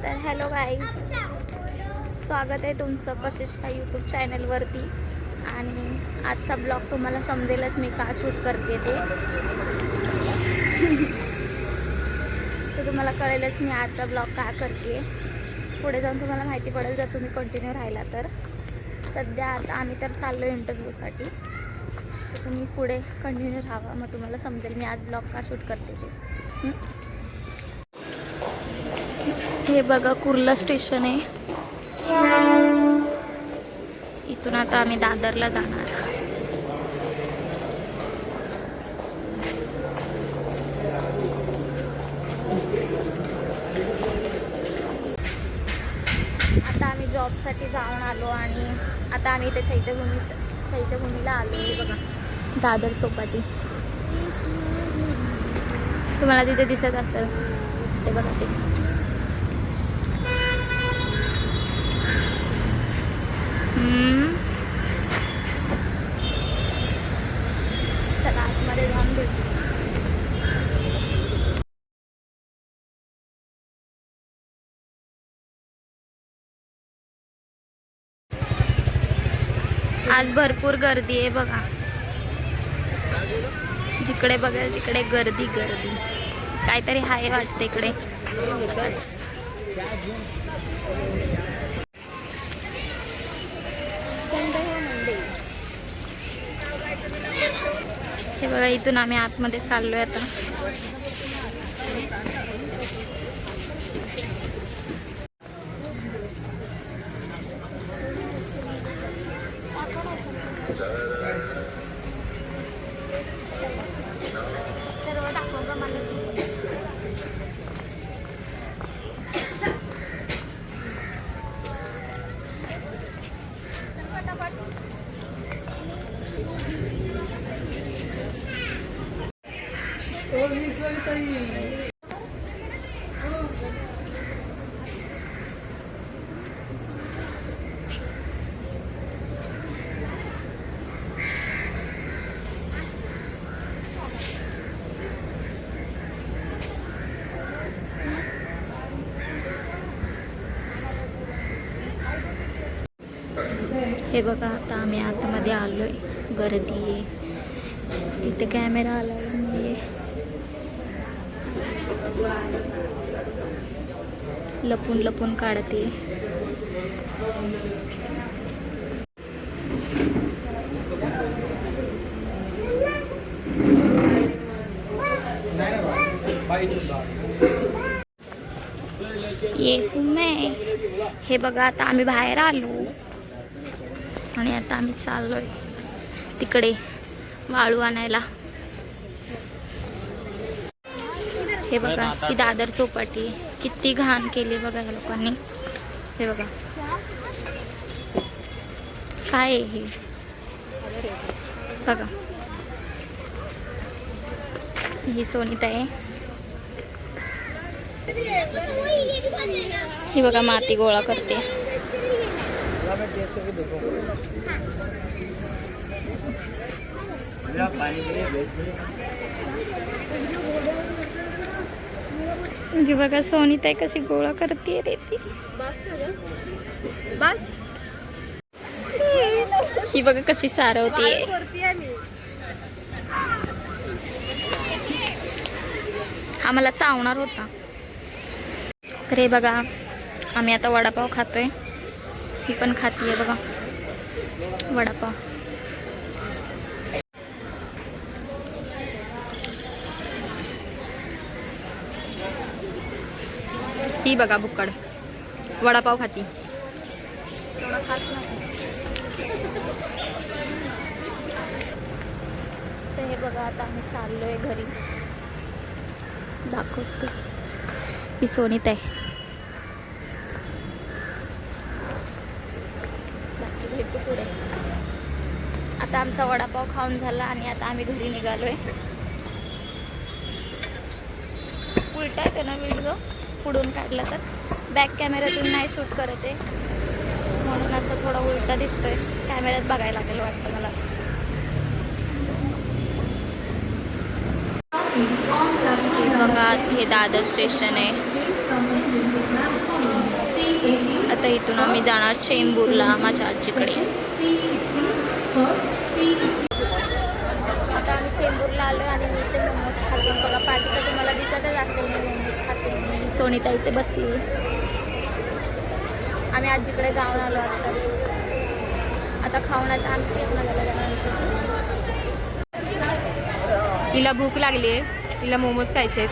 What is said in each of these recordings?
तर hello guys, स्वागत आहे तुमचं कशिश ह्या यूट्यूब चॅनलवरती. आणि आजचा ब्लॉग तुम्हाला समजेलच मी का शूट करते ते. तर तुम्हाला कळेलच मी आजचा ब्लॉग का करते. पुढे जाऊन तुम्हाला माहिती पडेल जर तुम्ही कंटिन्यू राहिला तर. सध्या आता आम्ही तर चाललो इंटरव्ह्यूसाठी, तर तुम्ही पुढे कंटिन्यू राहावा, मग तुम्हाला समजेल मी आज ब्लॉग का शूट करते ते. हे बघा कुर्ला स्टेशन आहे. इथून आता आम्ही दादरला जाणार. आता आम्ही जॉबसाठी जाऊन आलो आणि आता आम्ही इथे चैत्यभूमीला आलो. हे बघा दादर चौपाटी तुम्हाला तिथे दिसत असेल, ते बघा ते. चला आतमध्ये जाऊन भेटू. आज भरपूर गर्दी आहे बघा. जिकडे बघेल तिकडे गर्दी गर्दी. काहीतरी हाय वाटते इकडे. हे बघा इथून आम्ही आतमध्ये चाललोय आता. हे बघा आता आम्ही आतमध्ये आलोय. गर्दी आहे इथे, कॅमेरा आला नाहीये. लपून लपून काढते. ये मैं. हे बघा आता आम्ही बाहेर आलो आणि आता आम्ही चाललोय तिकडे वाळू आणायला. हे बघा ही दादर चौपाटी किती घाण केली बघा या लोकांनी. हे बघा काय आहे हे बघा. ही सोनीता आहे. ही बघा माती गोळा करते. म्हणजे बघा सोनीताई कशी गोळा करते रेती. बस ही बघा कशी सारवतीये. आम्हाला चावणार होता. तर हे बघा आम्ही आता वडापाव खातोय. ही पण खातीये बघा वडापाव. ही बघा बुक्कड वडापाव खाती. तर हे बघा आता आम्ही चाललोय घरी. दाखवते ही सोनीत आहे. बाकी भेटू पुढे. आता आमचा वडापाव खाऊन झाला आणि आता आम्ही घरी निघालोय. उलटा येते ना व्हिडिओ पुढून काढला तर. बॅक कॅमेऱ्यातून नाही शूट करत आहे म्हणून असं थोडा उलटा दिसतोय. कॅमेऱ्यात बघायला लागेल वाटतं मला. बघा हे दादर स्टेशन आहे. इथून आम्ही जाणार चेंबूरला माझ्या आजीकडे. आता आम्ही चेंबूरला आलो आणि मी इथे मोमोज खाते. बघा पाठी तर तुम्हाला दिसतच असेल मी मोमोज खाते. मी सोनिता इथे बसली. आम्ही आजीकडे जाऊन आलो आताच. आता खाऊन आता आम्ही तिला भूक लागली आहे, तिला मोमोज खायचे आहेत,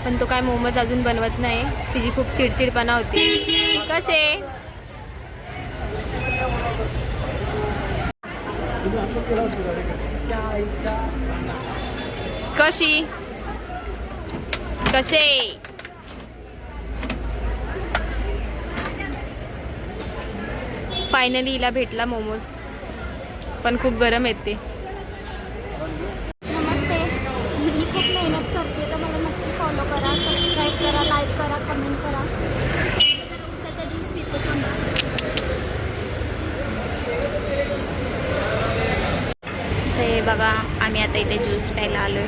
पण तो काय मोमोज अजून बनवत नाही. तिची खूप चिडचिडपणा होती. कसे कशी कसे फायनली हिला भेटला मोमोज, पण खूप गरम आहेत ते. नमस्ते. मी खूप मेहनत करते तर मला नक्की फॉलो करा, सबस्क्राईब करा, लाईक करा, कमेंट करा. उसाचा ज्यूस पितो पण. हे बघा आम्ही आता इथे ज्यूस प्यायला आलोय.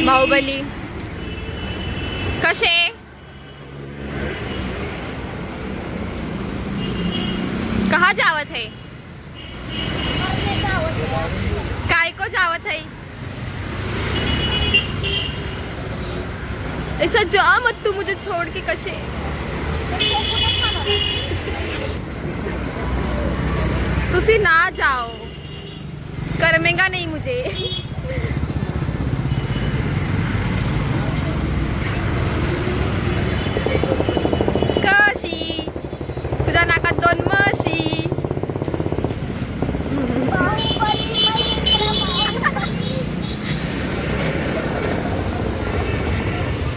बाहुबली कसे कहाँ जावत है, काय को जावत है, ऐसा जा मत तू मुझे छोड़ के. कसे तुसी ना जाओ, करमेगा नहीं मुझे. कशी तुझ्या नाकात 2 म्हशी.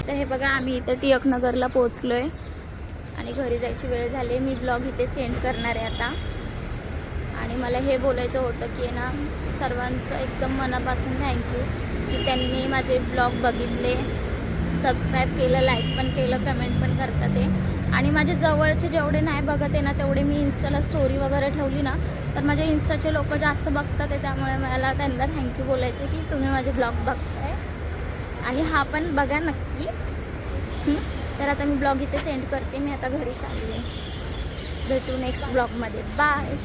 तर हे बघा आम्ही इथे टिळकनगरला पोहोचलोय आणि घरी जायची वेळ झाली. मी ब्लॉग इथे सेंड करणार आहे आता. आणि मला हे बोलायचं होतं की ना सर्वांचं एकदम मनापासून थँक्यू की त्यांनी माझे ब्लॉग बघितले, सबस्क्राईब केलं, लाईक पण केलं, कमेंट पण करतात ते. आणि माझे जवळचे जेवढे नाही बघत आहे ना तेवढे मी इन्स्टाला स्टोरी वगैरे ठेवली ना तर माझे इन्स्टाचे लोक जास्त बघतात आहे. त्यामुळे मला त्यांना थँक्यू बोलायचं की तुम्ही माझे ब्लॉग बघताय आणि हा पण बघा नक्की. तर आता मी ब्लॉग इथे सेंड करते. मी आता घरी चालली आहे. भेटू नेक्स्ट ब्लॉगमध्ये. बाय.